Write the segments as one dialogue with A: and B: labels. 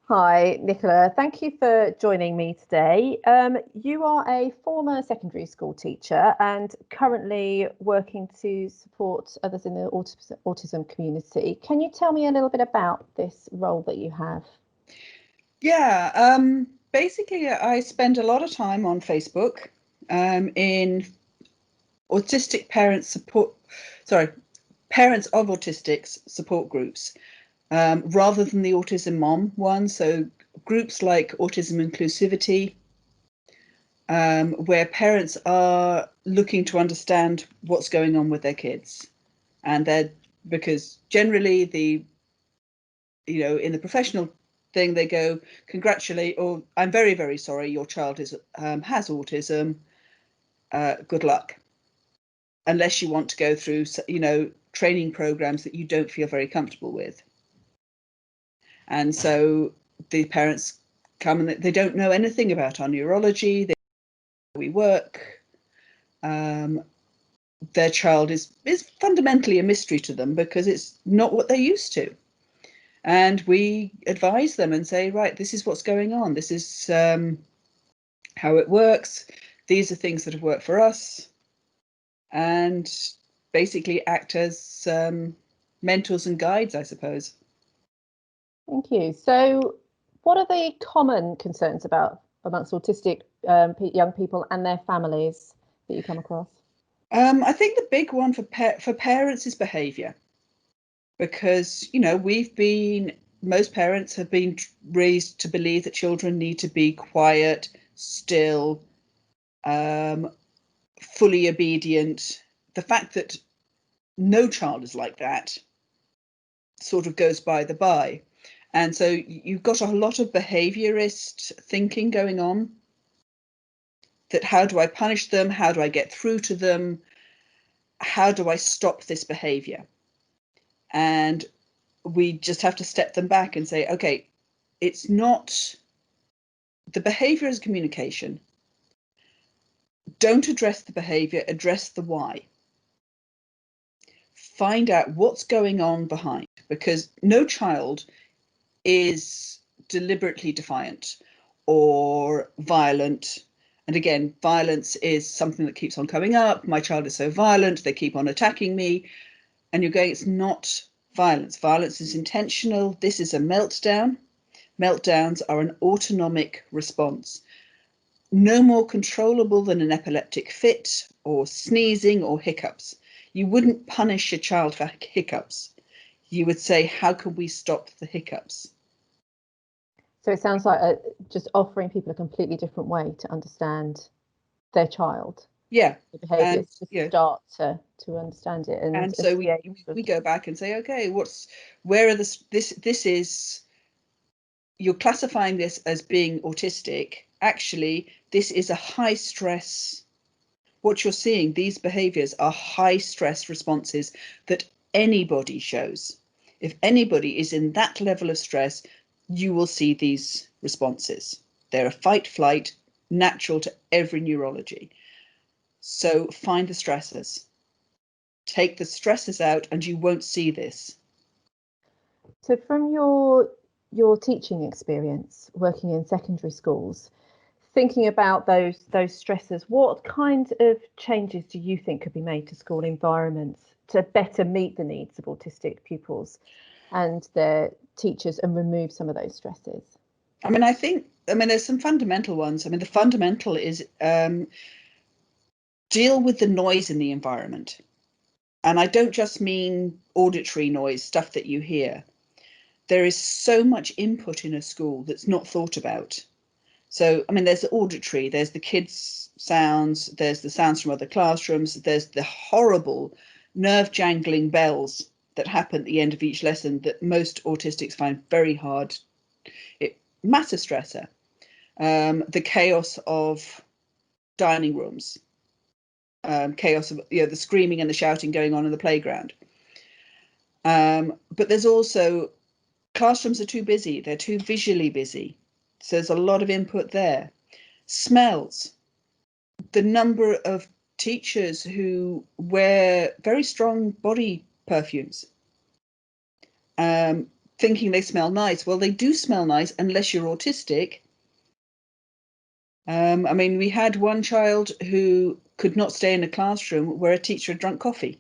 A: Hi, Nicola. Thank you for joining me today. You are a former secondary school teacher and currently working to support others in the autism community. Can you tell me a little bit about this role that you have?
B: Yeah, basically, I spend a lot of time on Facebook in autistic parents support, sorry, parents of autistics support groups, rather than the Autism Mom one. So groups like Autism Inclusivity, where parents are looking to understand what's going on with their kids. And they're, because generally in the professional thing, they go, congratulate, or I'm very, very sorry, your child has autism. Good luck. Unless you want to go through, training programs that you don't feel very comfortable with. And so the parents come and they don't know anything about our neurology, we work. Their child is fundamentally a mystery to them because it's not what they're used to. And we advise them and say, right, this is what's going on. This is how it works. These are things that have worked for us. And basically act as mentors and guides, I suppose.
A: Thank you. So, what are the common concerns amongst autistic young people and their families that you come across?
B: I think the big one for parents is behaviour, because most parents have been raised to believe that children need to be quiet, still, fully obedient. The fact that no child is like that sort of goes by the by. And so you've got a lot of behaviourist thinking going on, that how do I punish them? How do I get through to them? How do I stop this behaviour? And we just have to step them back and say, okay, it's not, the behaviour is communication. Don't address the behaviour, address the why. Find out what's going on behind, because no child is deliberately defiant or violent. And again, violence is something that keeps on coming up. My child is so violent, they keep on attacking me. And you're going, it's not violence. Violence is intentional. This is a meltdown. Meltdowns are an autonomic response. No more controllable than an epileptic fit or sneezing or hiccups. You wouldn't punish a child for hiccups. You would say, how can we stop the hiccups?
A: So it sounds like just offering people a completely different way to understand their child,
B: Yeah.
A: the
B: And
A: behaviours, to start to understand it
B: and
A: and
B: so
A: see
B: we go back and say, okay, where are this is, you're classifying this as being autistic. Actually, this is a high stress. What you're seeing, these behaviors are high stress responses that anybody shows. If anybody is in that level of stress, you will see these responses. They're a fight, flight, natural to every neurology. So find the stressors. Take the stressors out and you won't see this.
A: So from your teaching experience working in secondary schools, thinking about those stresses, what kind of changes do you think could be made to school environments to better meet the needs of autistic pupils and their teachers and remove some of those stresses?
B: There's some fundamental ones. The fundamental is deal with the noise in the environment. And I don't just mean auditory noise, stuff that you hear. There is so much input in a school that's not thought about. So, there's the auditory, there's the kids' sounds, there's the sounds from other classrooms, there's the horrible nerve jangling bells that happen at the end of each lesson that most autistics find very hard. Massive stressor. The chaos of dining rooms, chaos of the screaming and the shouting going on in the playground. But there's also, classrooms are too busy, they're too visually busy. So there's a lot of input there. Smells. The number of teachers who wear very strong body perfumes, thinking they smell nice. Well, they do smell nice unless you're autistic. I mean, we had one child who could not stay in a classroom where a teacher had drunk coffee.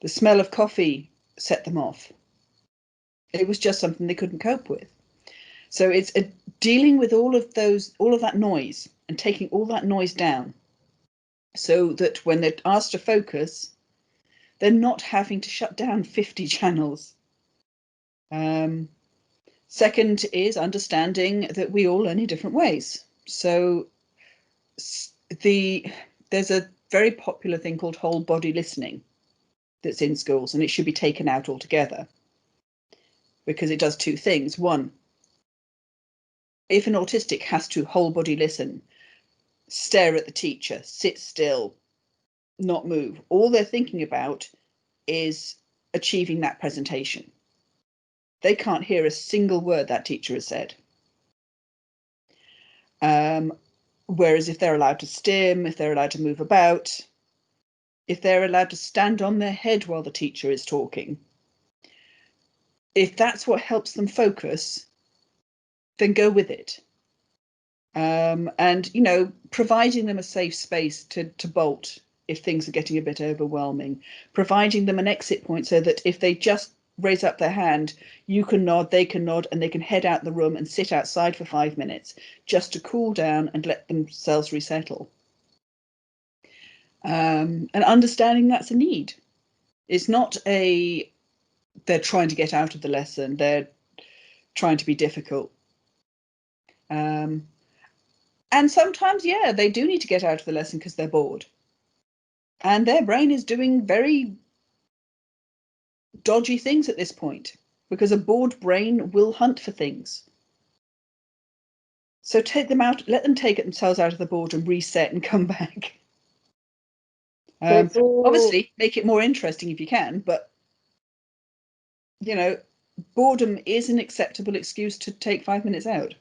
B: The smell of coffee set them off. It was just something they couldn't cope with. So it's dealing with all of that noise and taking all that noise down so that when they're asked to focus, they're not having to shut down 50 channels. Second is understanding that we all learn in different ways. So there's a very popular thing called whole body listening that's in schools, and it should be taken out altogether because it does two things. One, if an autistic has to whole body listen, stare at the teacher, sit still, not move, all they're thinking about is achieving that presentation. They can't hear a single word that teacher has said. Whereas if they're allowed to stim, if they're allowed to move about, if they're allowed to stand on their head while the teacher is talking, if that's what helps them focus, then go with it. And, providing them a safe space to bolt if things are getting a bit overwhelming, providing them an exit point so that if they just raise up their hand, you can nod, they can nod, and they can head out the room and sit outside for 5 minutes just to cool down and let themselves resettle. And understanding that's a need. It's not they're trying to get out of the lesson, they're trying to be difficult. And sometimes, they do need to get out of the lesson because they're bored. And their brain is doing very dodgy things at this point because a bored brain will hunt for things. So take them out, let them take themselves out of the boredom, reset and come back. Obviously, make it more interesting if you can, but, boredom is an acceptable excuse to take 5 minutes out.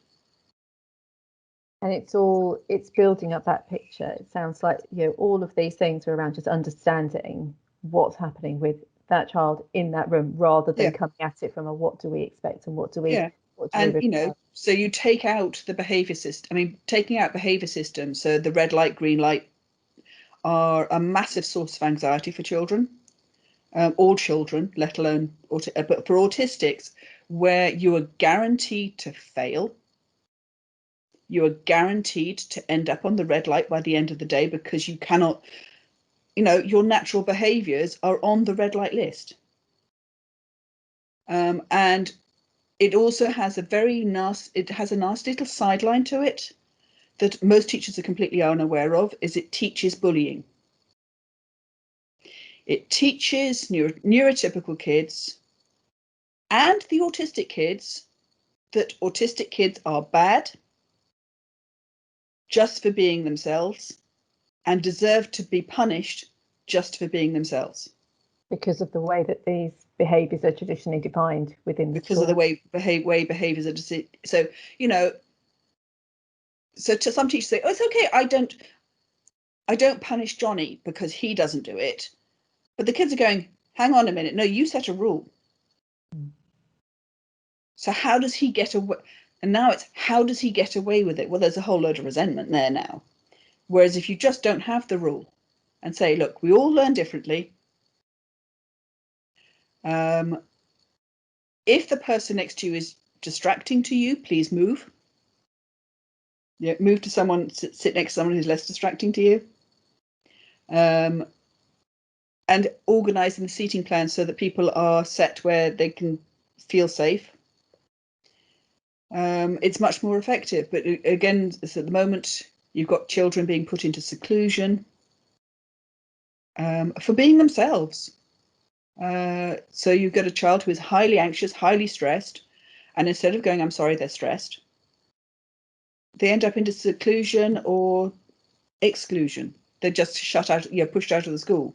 A: And it's building up that picture. It sounds like, all of these things are around just understanding what's happening with that child in that room rather than coming at it from a what do we expect and what do we
B: and so you take out the behavior system. I mean, taking out behavior systems, so the red light, green light are a massive source of anxiety for children, all children, let alone but for autistics, where you are guaranteed to fail. You are guaranteed to end up on the red light by the end of the day because you cannot, your natural behaviors are on the red light list. And it also has a nasty little sideline to it that most teachers are completely unaware of, is it teaches bullying. It teaches neurotypical kids and the autistic kids that autistic kids are bad just for being themselves and deserve to be punished just for being themselves.
A: Because of the way that these behaviours are traditionally defined within the
B: because
A: school.
B: of the way behaviours are so so to some teachers say, oh, it's okay, I don't punish Johnny because he doesn't do it, but the kids are going, hang on a minute, no, you set a rule. So how does he get away? And now it's how does he get away with it? Well, there's a whole load of resentment there now. Whereas if you just don't have the rule and say, look, we all learn differently. If the person next to you is distracting to you, please move. Yeah, move to someone, sit next to someone who's less distracting to you. And organising the seating plan so that people are set where they can feel safe. It's much more effective. But again, at the moment, you've got children being put into seclusion for being themselves. So you've got a child who is highly anxious, highly stressed, and instead of going, I'm sorry, they're stressed, they end up into seclusion or exclusion. They're just shut out, pushed out of the school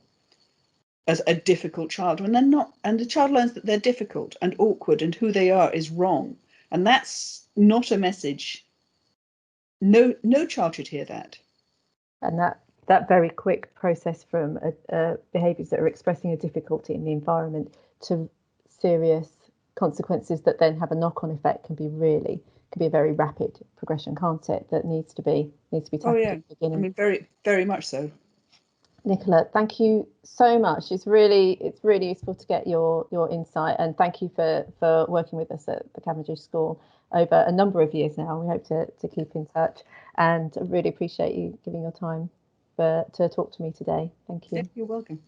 B: as a difficult child when they're not. And the child learns that they're difficult and awkward and who they are is wrong. And that's not a message. No child should hear that.
A: And that very quick process from behaviours that are expressing a difficulty in the environment to serious consequences that then have a knock-on effect can be a very rapid progression, can't it? That needs to be tackled at the beginning.
B: I mean, very, very much so.
A: Nicola, thank you so much. It's really useful to get your insight, and thank you for working with us at the Cavendish School over a number of years now. We hope to keep in touch, and I really appreciate you giving your time to talk to me today. Thank you.
B: Yeah, you're welcome.